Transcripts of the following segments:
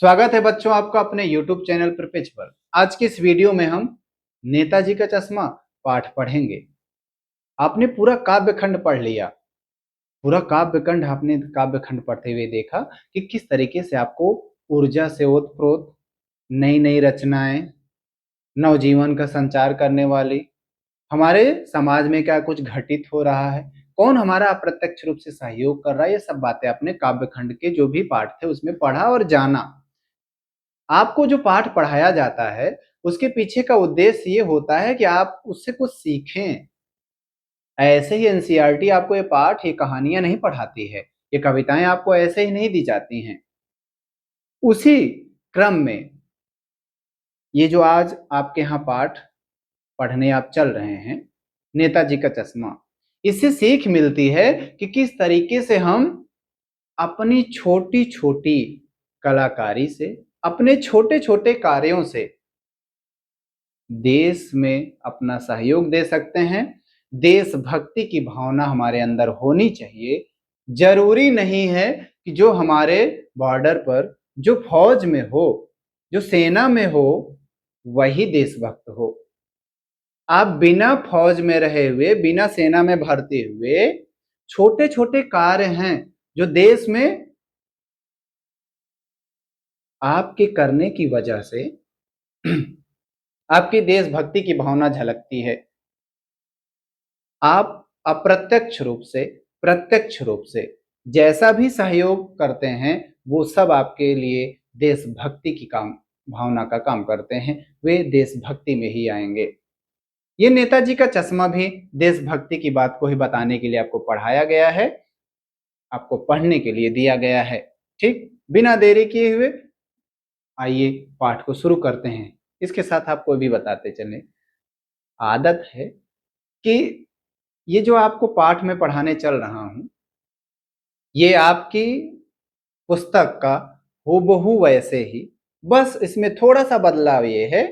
स्वागत है बच्चों आपका अपने YouTube चैनल पेज पर। आज की इस वीडियो में हम नेताजी का चश्मा पाठ पढ़ेंगे। आपने पूरा काव्य खंड पढ़ लिया। पूरा काव्य खंड आपने काव्य खंड पढ़ते हुए देखा कि किस तरीके से आपको ऊर्जा से ओतप्रोत नई नई रचनाएं, नवजीवन का संचार करने वाली, हमारे समाज में क्या कुछ घटित हो रहा है, कौन हमारा अप्रत्यक्ष रूप से सहयोग कर रहा है, ये सब बातें आपने काव्य खंड के जो भी पाठ थे उसमें पढ़ा और जाना। आपको जो पाठ पढ़ाया जाता है उसके पीछे का उद्देश्य ये होता है कि आप उससे कुछ सीखें। ऐसे ही एनसीईआरटी आपको ये पाठ, ये कहानियां नहीं पढ़ाती है, ये कविताएं आपको ऐसे ही नहीं दी जाती हैं। उसी क्रम में ये जो आज आपके यहाँ पाठ पढ़ने आप चल रहे हैं, नेताजी का चश्मा, इससे सीख मिलती है कि किस तरीके से हम अपनी छोटी छोटी कलाकारी से, अपने छोटे छोटे कार्यों से देश में अपना सहयोग दे सकते हैं। देशभक्ति की भावना हमारे अंदर होनी चाहिए। जरूरी नहीं है कि जो हमारे बॉर्डर पर, जो फौज में हो, जो सेना में हो, वही देशभक्त हो। आप बिना फौज में रहे हुए, बिना सेना में भर्ती हुए, छोटे छोटे कार्य हैं जो देश में आपके करने की वजह से आपकी देशभक्ति की भावना झलकती है। आप अप्रत्यक्ष रूप से, प्रत्यक्ष रूप से जैसा भी सहयोग करते हैं वो सब आपके लिए देशभक्ति की काम भावना का काम करते हैं। वे देशभक्ति में ही आएंगे। ये नेताजी का चश्मा भी देशभक्ति की बात को ही बताने के लिए आपको पढ़ाया गया है, आपको पढ़ने के लिए दिया गया है। ठीक, बिना देरी किए हुए आइए पाठ को शुरू करते हैं। इसके साथ आपको भी बताते चले, आदत है कि ये जो आपको पाठ में पढ़ाने चल रहा हूं, ये आपकी पुस्तक का हूबहू वैसे ही, बस इसमें थोड़ा सा बदलाव ये है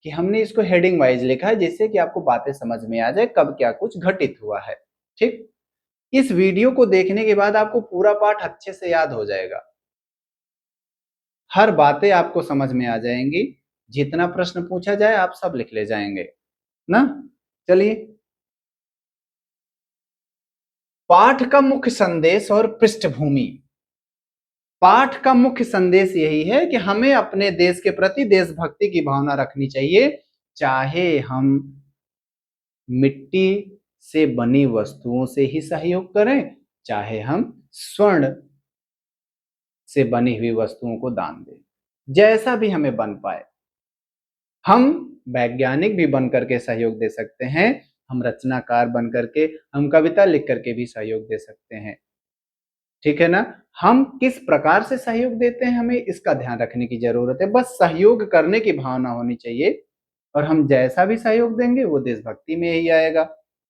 कि हमने इसको हेडिंग वाइज लिखा है, जिससे कि आपको बातें समझ में आ जाए कब क्या कुछ घटित हुआ है। ठीक, इस वीडियो को देखने के बाद आपको पूरा पाठ अच्छे से याद हो जाएगा, हर बातें आपको समझ में आ जाएंगी। जितना प्रश्न पूछा जाए आप सब लिख ले जाएंगे ना। चलिए, पाठ का मुख्य संदेश और पृष्ठभूमि। पाठ का मुख्य संदेश यही है कि हमें अपने देश के प्रति देशभक्ति की भावना रखनी चाहिए, चाहे हम मिट्टी से बनी वस्तुओं से ही सहयोग करें, चाहे हम स्वर्ण से बनी हुई वस्तुओं को दान दें, जैसा भी हमें बन पाए। हम वैज्ञानिक भी बन करके सहयोग दे सकते हैं, हम रचनाकार बन करके, हम कविता लिख करके भी सहयोग दे सकते हैं। ठीक है ना। हम किस प्रकार से सहयोग देते हैं हमें इसका ध्यान रखने की जरूरत है। बस सहयोग करने की भावना होनी चाहिए, और हम जैसा भी सहयोग देंगे वो देशभक्ति में ही आएगा।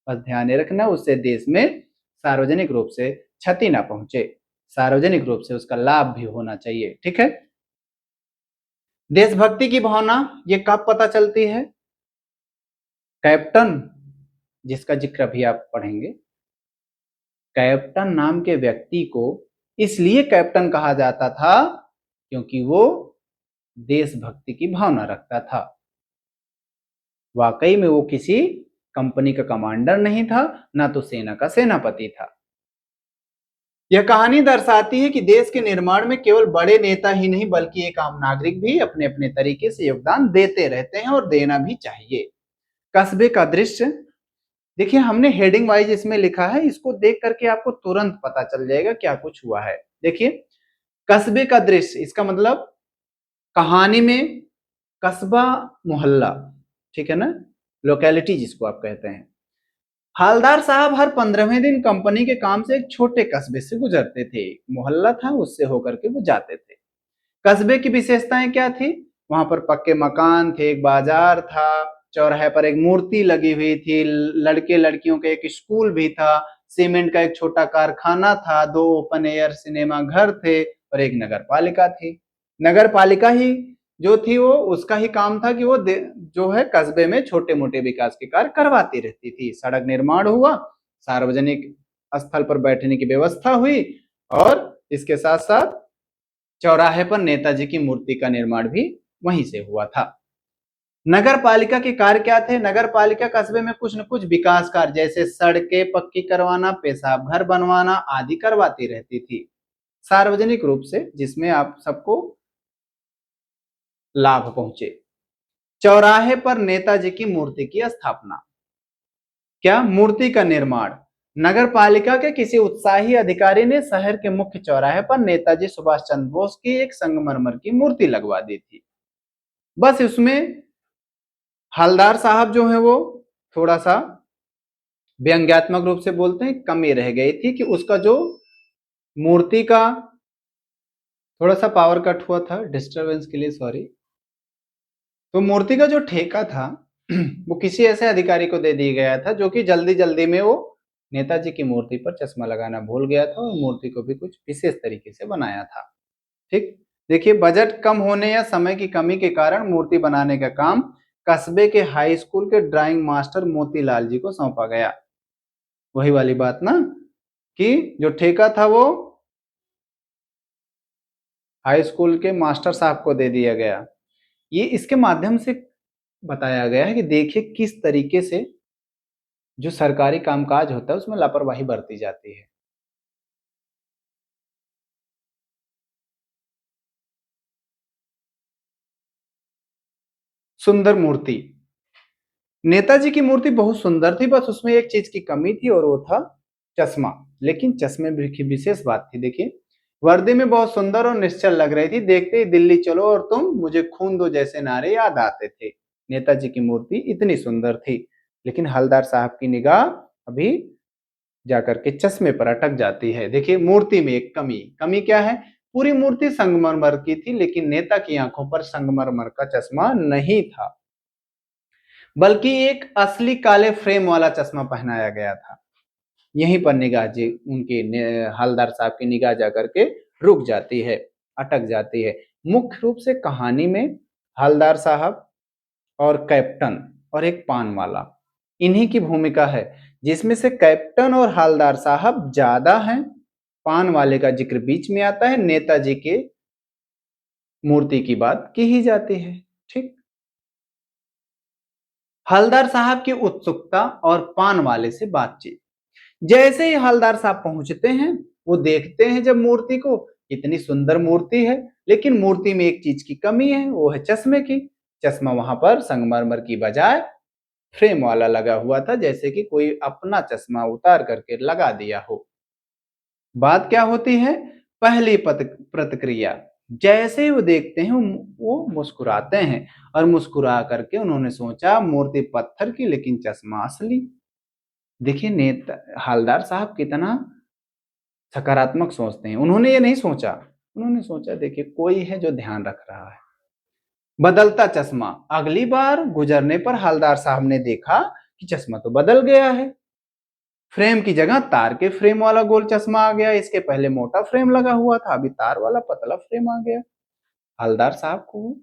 बस ध्यान रखना, उससे देश में सार्वजनिक रूप से क्षति ना पहुंचे, सार्वजनिक रूप से उसका लाभ भी होना चाहिए। ठीक है। देशभक्ति की भावना ये कब पता चलती है? कैप्टन, जिसका जिक्र अभी आप पढ़ेंगे, कैप्टन नाम के व्यक्ति को इसलिए कैप्टन कहा जाता था क्योंकि वो देशभक्ति की भावना रखता था। वाकई में वो किसी कंपनी का कमांडर नहीं था, ना तो सेना का सेनापति था। यह कहानी दर्शाती है कि देश के निर्माण में केवल बड़े नेता ही नहीं बल्कि एक आम नागरिक भी अपने अपने तरीके से योगदान देते रहते हैं, और देना भी चाहिए। कस्बे का दृश्य देखिए, हमने हेडिंग वाइज इसमें लिखा है, इसको देख करके आपको तुरंत पता चल जाएगा क्या कुछ हुआ है। देखिए, कस्बे का दृश्य, इसका मतलब कहानी में कस्बा, मोहल्ला, ठीक है ना, लोकेलिटी जिसको आप कहते हैं। हालदार साहब हर 15वें दिन कंपनी के काम से एक छोटे कस्बे से गुजरते थे। मोहल्ला था, उससे होकर के वो जाते थे। कस्बे की विशेषताएं क्या थी? वहां पर पक्के मकान थे, एक बाजार था, चौराहे पर एक मूर्ति लगी हुई थी, लड़के लड़कियों का एक स्कूल भी था, सीमेंट का एक छोटा कारखाना था, 2 ओपन एयर सिनेमा घर थे, और एक नगर पालिका थी। नगर पालिका ही जो थी वो, उसका ही काम था कि वो जो है कस्बे में छोटे मोटे विकास के कार्य करवाती रहती थी। सड़क निर्माण हुआ, सार्वजनिक स्थल पर बैठने की व्यवस्था हुई, और इसके साथ साथ चौराहे पर नेताजी की मूर्ति का निर्माण भी वहीं से हुआ था। नगर पालिका के कार्य क्या थे? नगर पालिका कस्बे में कुछ न कुछ विकास कार्य जैसे सड़कें पक्की करवाना, पेशाब घर बनवाना आदि करवाती रहती थी, सार्वजनिक रूप से, जिसमें आप सबको लाभ पहुंचे। चौराहे पर नेताजी की मूर्ति की स्थापना। क्या? मूर्ति का निर्माण। नगर पालिका के किसी उत्साही अधिकारी ने शहर के मुख्य चौराहे पर नेताजी सुभाष चंद्र बोस की एक संगमरमर की मूर्ति लगवा दी थी। बस इसमें हलदार साहब जो है वो थोड़ा सा व्यंग्यात्मक रूप से बोलते हैं, कमी रह गई थी कि उसका जो मूर्ति का थोड़ा सा पावर कट हुआ था, डिस्टरबेंस के लिए सॉरी। तो मूर्ति का जो ठेका था वो किसी ऐसे अधिकारी को दे दिया गया था जो कि जल्दी जल्दी में वो नेताजी की मूर्ति पर चश्मा लगाना भूल गया था और मूर्ति को भी कुछ विशेष तरीके से बनाया था। ठीक, देखिए, बजट कम होने या समय की कमी के कारण मूर्ति बनाने का काम कस्बे के हाई स्कूल के ड्राइंग मास्टर मोतीलाल जी को सौंपा गया। वही वाली बात ना कि जो ठेका था वो हाई स्कूल के मास्टर साहब को दे दिया गया। ये इसके माध्यम से बताया गया है कि देखिए किस तरीके से जो सरकारी कामकाज होता है उसमें लापरवाही बरती जाती है। सुंदर मूर्ति। नेताजी की मूर्ति बहुत सुंदर थी, बस उसमें एक चीज की कमी थी और वो था चश्मा। लेकिन चश्मे की विशेष बात थी। देखिए, वर्दी में बहुत सुंदर और निश्चल लग रही थी। देखते ही दिल्ली चलो और तुम मुझे खून दो जैसे नारे याद आते थे। नेताजी की मूर्ति इतनी सुंदर थी, लेकिन हलदार साहब की निगाह अभी जाकर के चश्मे पर अटक जाती है। देखिए, मूर्ति में एक कमी। कमी क्या है? पूरी मूर्ति संगमरमर की थी, लेकिन नेता की आंखों पर संगमरमर का चश्मा नहीं था, बल्कि एक असली काले फ्रेम वाला चश्मा पहनाया गया था। यहीं पर निगाह जी उनकी हलदार साहब की निगाह जाकर के रुक जाती है, अटक जाती है। मुख्य रूप से कहानी में हलदार साहब और कैप्टन और एक पान वाला, इन्हीं की भूमिका है, जिसमें से कैप्टन और हलदार साहब ज्यादा हैं। पान वाले का जिक्र बीच में आता है। नेताजी के मूर्ति की बात की ही जाती है। ठीक, हलदार साहब की उत्सुकता और पान वाले से बातचीत। जैसे ही हलदार साहब पहुंचते हैं, वो देखते हैं जब मूर्ति को, इतनी सुंदर मूर्ति है, लेकिन मूर्ति में एक चीज की कमी है, वो है चश्मे की। चश्मा वहां पर संगमरमर की बजाय फ्रेम वाला लगा हुआ था, जैसे कि कोई अपना चश्मा उतार करके लगा दिया हो। बात क्या होती है? पहली प्रतिक्रिया, जैसे ही वो देखते हैं वो मुस्कुराते हैं, और मुस्कुरा करके उन्होंने सोचा मूर्ति पत्थर की लेकिन चश्मा असली। देखिए, नेता हलदार साहब कितना सकारात्मक सोचते हैं। उन्होंने ये नहीं सोचा, उन्होंने सोचा देखिए कोई है जो ध्यान रख रहा है। बदलता चश्मा। अगली बार गुजरने पर हलदार साहब ने देखा कि चश्मा तो बदल गया है। फ्रेम की जगह तार के फ्रेम वाला गोल चश्मा आ गया। इसके पहले मोटा फ्रेम लगा हुआ था, अभी तार वाला पतला फ्रेम आ गया। हलदार साहब को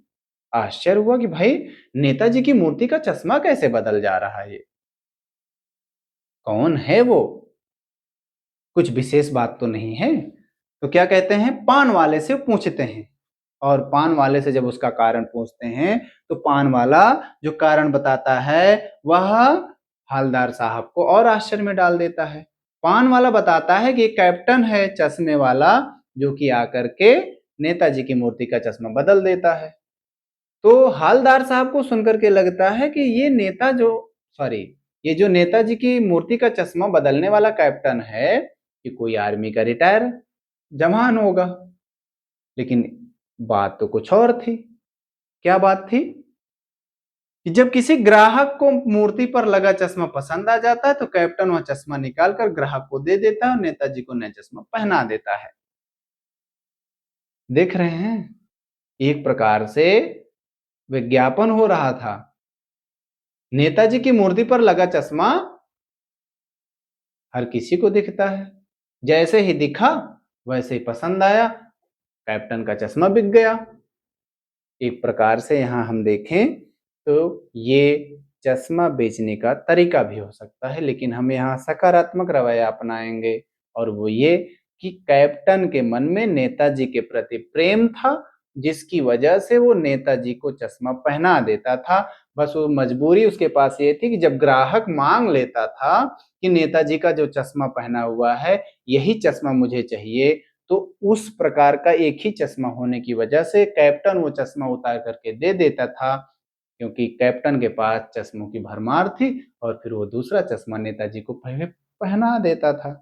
आश्चर्य हुआ कि भाई, नेताजी की मूर्ति का चश्मा कैसे बदल जा रहा है? ये कौन है वो? कुछ विशेष बात तो नहीं है। तो क्या कहते हैं, पान वाले से पूछते हैं, और पान वाले से जब उसका कारण पूछते हैं तो पान वाला जो कारण बताता है वह हलदार साहब को और आश्चर्य में डाल देता है। पान वाला बताता है कि कैप्टन है चश्मे वाला, जो कि आकर के नेताजी की मूर्ति का चश्मा बदल देता है। तो हलदार साहब को सुनकर के लगता है कि ये जो नेताजी की मूर्ति का चश्मा बदलने वाला कैप्टन है, कि कोई आर्मी का रिटायर जवान होगा। लेकिन बात तो कुछ और थी। क्या बात थी? कि जब किसी ग्राहक को मूर्ति पर लगा चश्मा पसंद आ जाता है तो कैप्टन वह चश्मा निकालकर ग्राहक को दे देता है और नेताजी को नया चश्मा पहना देता है। देख रहे हैं, एक प्रकार से विज्ञापन हो रहा था। नेताजी की मूर्ति पर लगा चश्मा हर किसी को दिखता है, जैसे ही दिखा वैसे ही पसंद आया, कैप्टन का चश्मा बिक गया। एक प्रकार से यहाँ हम देखें तो ये चश्मा बेचने का तरीका भी हो सकता है, लेकिन हम यहाँ सकारात्मक रवैया अपनाएंगे, और वो ये कि कैप्टन के मन में नेताजी के प्रति प्रेम था, जिसकी वजह से वो नेताजी को चश्मा पहना देता था। बस वो मजबूरी उसके पास ये थी कि जब ग्राहक मांग लेता था कि नेताजी का जो चश्मा पहना हुआ है यही चश्मा मुझे चाहिए, तो उस प्रकार का एक ही चश्मा होने की वजह से कैप्टन वो चश्मा उतार करके दे देता था, क्योंकि कैप्टन के पास चश्मों की भरमार थी और फिर वो दूसरा चश्मा नेताजी को पहना देता था।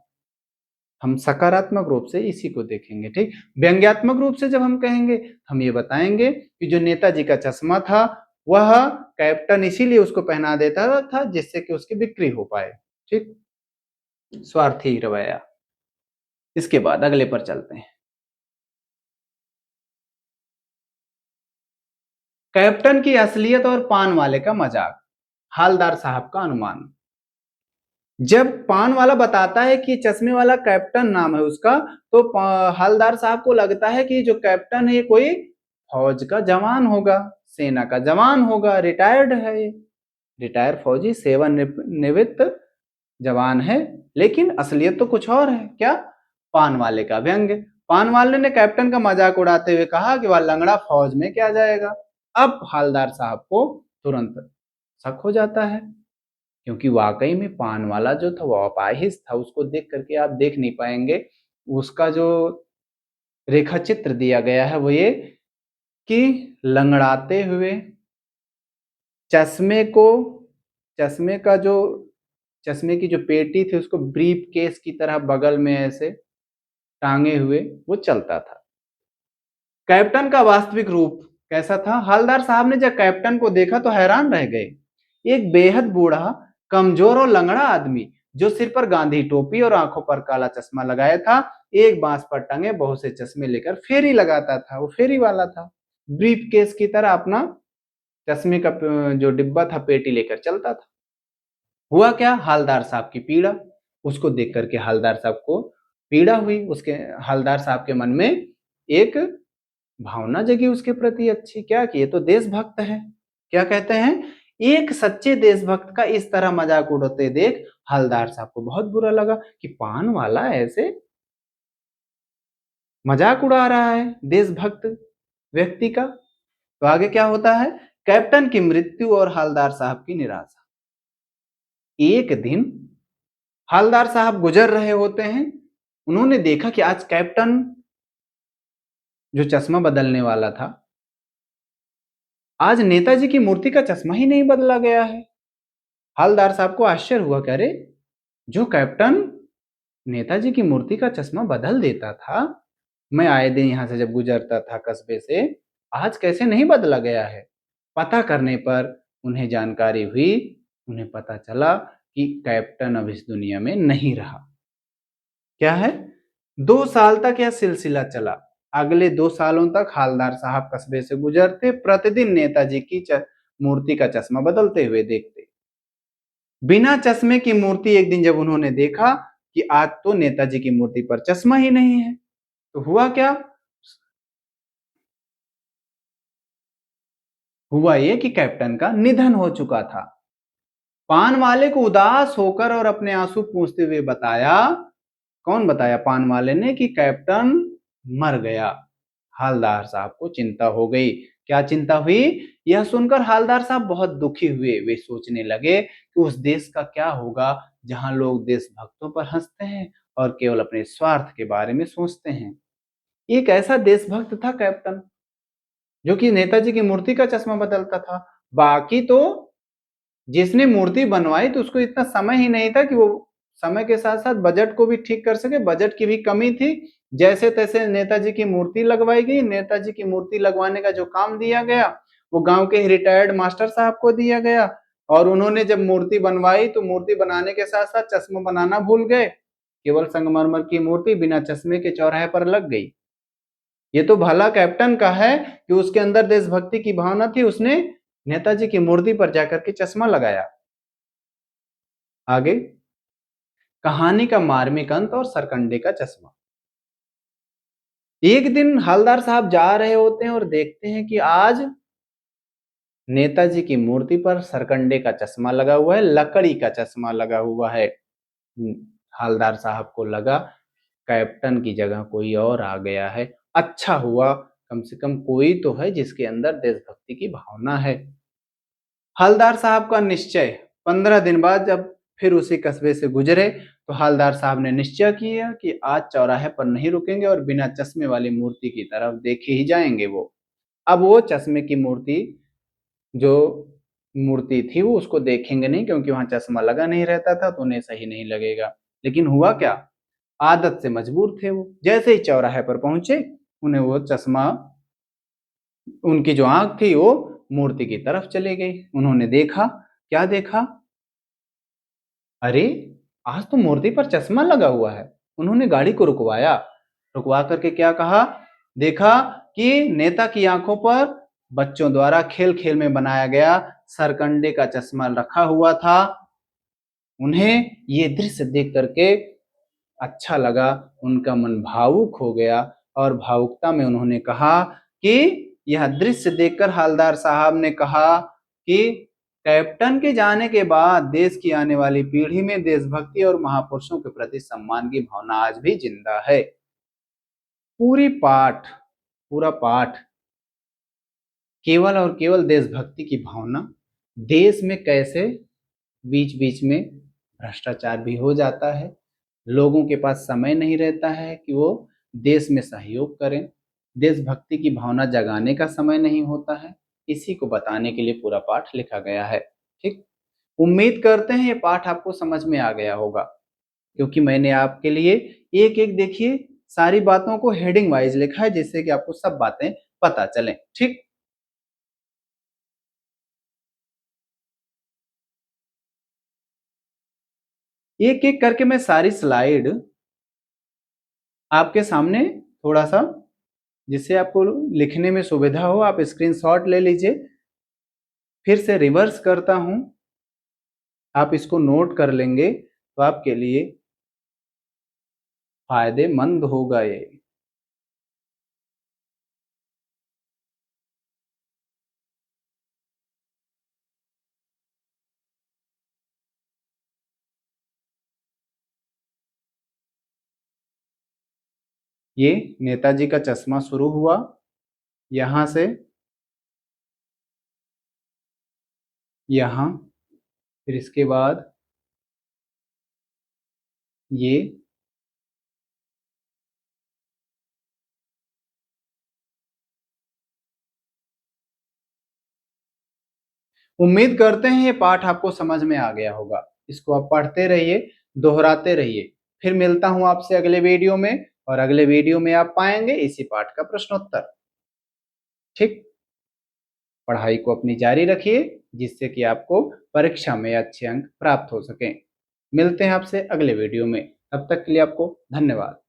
हम सकारात्मक रूप से इसी को देखेंगे, ठीक। व्यंग्यात्मक रूप से जब हम कहेंगे, हम ये बताएंगे कि जो नेताजी का चश्मा था वह कैप्टन इसीलिए उसको पहना देता था जिससे कि उसकी बिक्री हो पाए, ठीक। स्वार्थी रवैया। इसके बाद अगले पर चलते हैं। कैप्टन की असलियत और पान वाले का मजाक। हालदार साहब का अनुमान। जब पान वाला बताता है कि चश्मे वाला कैप्टन नाम है उसका, तो हालदार साहब को लगता है कि जो कैप्टन है कोई फौज का जवान होगा, सेना का जवान होगा, रिटायर्ड है ये, रिटायर फौजी, सेवानिवृत्त जवान है। लेकिन असलियत तो कुछ और है। क्या? पान वाले का व्यंग्य। पान वाले ने कैप्टन का मजाक उड़ाते हुए कहा कि वह लंगड़ा फौज में क्या जाएगा। अब हालदार साहब को तुरंत शक हो जाता है, क्योंकि वाकई में पान वाला जो था वो अपाहिज था। उसको देख करके आप देख नहीं पाएंगे। उसका जो रेखा चित्र दिया गया है वो ये कि लंगड़ाते हुए चश्मे को, चश्मे का जो, चश्मे की जो पेटी थी उसको ब्रीफ केस की तरह बगल में ऐसे टांगे हुए वो चलता था। कैप्टन का वास्तविक रूप कैसा था? हवलदार साहब ने जब कैप्टन को देखा तो हैरान रह गए। एक बेहद बूढ़ा, कमजोर और लंगड़ा आदमी जो सिर पर गांधी टोपी और आंखों पर काला चश्मा लगाया था, एक बांस पर टंगे बहुत से चश्मे लेकर फेरी लगाता था। वो फेरी वाला था, ब्रीफ केस की तरह अपना चश्मे का जो डिब्बा था, पेटी लेकर चलता था। हुआ क्या? हवलदार साहब की पीड़ा। उसको देख करके हवलदार साहब को पीड़ा हुई। उसके हवलदार साहब के मन में एक भावना जगी उसके प्रति अच्छी, क्या कि ये तो देशभक्त है। क्या कहते हैं? एक सच्चे देशभक्त का इस तरह मजाक उड़ाते देख हवलदार साहब को बहुत बुरा लगा कि पान वाला ऐसे मजाक उड़ा रहा है देशभक्त व्यक्ति का। तो आगे क्या होता है? कैप्टन की मृत्यु और हवलदार साहब की निराशा। एक दिन हवलदार साहब गुजर रहे होते हैं। उन्होंने देखा कि आज कैप्टन जो चश्मा बदलने वाला था, आज नेताजी की मूर्ति का चश्मा ही नहीं बदला गया है। हवलदार साहब को आश्चर्य हुआ कि अरे, जो कैप्टन नेताजी की मूर्ति का चश्मा बदल देता था, मैं आए दिन यहां से जब गुजरता था कस्बे से, आज कैसे नहीं बदला गया है। पता करने पर उन्हें जानकारी हुई, उन्हें पता चला कि कैप्टन अब इस दुनिया में नहीं रहा। क्या है? 2 साल तक यह सिलसिला चला। अगले 2 सालों तक हवलदार साहब कस्बे से गुजरते, प्रतिदिन नेताजी की मूर्ति का चश्मा बदलते हुए देखते। बिना चश्मे की मूर्ति एक दिन जब उन्होंने देखा कि आज तो नेताजी की मूर्ति पर चश्मा ही नहीं है, तो हुआ क्या? हुआ ये कि कैप्टन का निधन हो चुका था। पान वाले को उदास होकर और अपने आंसू पूंछते हुए बताया, कौन बताया? पान वाले ने, कि कैप्टन मर गया। हवलदार साहब को चिंता हो गई। क्या चिंता हुई? यह सुनकर हवलदार साहब बहुत दुखी हुए। वे सोचने लगे कि उस देश का क्या होगा जहां लोग देशभक्तों पर हंसते हैं और केवल अपने स्वार्थ के बारे में सोचते हैं। एक ऐसा देशभक्त था कैप्टन, जो कि नेताजी की मूर्ति का चश्मा बदलता था। बाकी तो जिसने मूर्ति बनवाई तो उसको इतना समय ही नहीं था कि वो समय के साथ साथ बजट को भी ठीक कर सके। बजट की भी कमी थी। जैसे तैसे नेताजी की मूर्ति लगवाई गई। नेताजी की मूर्ति लगवाने का जो काम दिया गया वो गांव के रिटायर्ड मास्टर साहब को दिया गया, और उन्होंने जब मूर्ति बनवाई तो मूर्ति बनाने के साथ साथ चश्मा बनाना भूल गए। केवल संगमरमर की मूर्ति बिना चश्मे के चौराहे पर लग गई। ये तो भला कैप्टन का है कि उसके अंदर देशभक्ति की भावना थी, उसने नेताजी की मूर्ति पर जाकर के चश्मा लगाया। आगे कहानी का मार्मिक अंत और सरकंडे का चश्मा। एक दिन हवलदार साहब जा रहे होते हैं और देखते हैं कि आज नेताजी की मूर्ति पर सरकंडे का चश्मा लगा हुआ है, लकड़ी का चश्मा लगा हुआ है। हवलदार साहब को लगा कैप्टन की जगह कोई और आ गया है। अच्छा हुआ, कम से कम कोई तो है जिसके अंदर देशभक्ति की भावना है। हवलदार साहब का निश्चय। 15 दिन बाद जब फिर उसी कस्बे से गुजरे तो हवलदार साहब ने निश्चय किया कि आज चौराहे पर नहीं रुकेंगे और बिना चश्मे वाली मूर्ति की तरफ देखे ही जाएंगे वो। अब वो चश्मे की मूर्ति जो मूर्ति थी वो उसको देखेंगे नहीं, क्योंकि वहां चश्मा लगा नहीं रहता था तो उन्हें सही नहीं लगेगा। लेकिन हुआ क्या, आदत से मजबूर थे वो। जैसे ही चौराहे पर पहुंचे उन्हें वो चश्मा, उनकी जो आंख थी वो मूर्ति की तरफ चली गई। उन्होंने देखा, क्या देखा, अरे आज तो मूर्ति पर चश्मा लगा हुआ है। उन्होंने गाड़ी को रुकवाया, रुकवा करके क्या कहा, देखा कि नेता की आंखों पर बच्चों द्वारा खेल खेल में बनाया गया सरकंडे का चश्मा रखा हुआ था। उन्हें ये दृश्य देख करके अच्छा लगा, उनका मन भावुक हो गया और भावुकता में उन्होंने कहा कि यह दृश्य देखकर हवलदार साहब ने कहा कि कैप्टन के जाने के बाद देश की आने वाली पीढ़ी में देशभक्ति और महापुरुषों के प्रति सम्मान की भावना आज भी जिंदा है। पूरा पाठ केवल और केवल देशभक्ति की भावना, देश में कैसे बीच बीच में भ्रष्टाचार भी हो जाता है, लोगों के पास समय नहीं रहता है कि वो देश में सहयोग करें, देशभक्ति की भावना जगाने का समय नहीं होता है, इसी को बताने के लिए पूरा पाठ लिखा गया है। ठीक, उम्मीद करते हैं ये पाठ आपको समझ में आ गया होगा, क्योंकि मैंने आपके लिए एक एक, देखिए, सारी बातों को हेडिंग वाइज लिखा है जिससे कि आपको सब बातें पता चलें। ठीक, एक एक करके मैं सारी स्लाइड आपके सामने थोड़ा सा, जिससे आपको लिखने में सुविधा हो, आप स्क्रीनशॉट ले लीजिए। फिर से रिवर्स करता हूं, आप इसको नोट कर लेंगे तो आपके लिए फायदेमंद होगा ये नेताजी का चश्मा शुरू हुआ यहां से, यहां, फिर इसके बाद ये, उम्मीद करते हैं ये पाठ आपको समझ में आ गया होगा। इसको आप पढ़ते रहिए, दोहराते रहिए। फिर मिलता हूं आपसे अगले वीडियो में, और अगले वीडियो में आप पाएंगे इसी पाठ का प्रश्नोत्तर। ठीक, पढ़ाई को अपनी जारी रखिए जिससे कि आपको परीक्षा में अच्छे अंक प्राप्त हो सकें। मिलते हैं आपसे अगले वीडियो में, तब तक के लिए आपको धन्यवाद।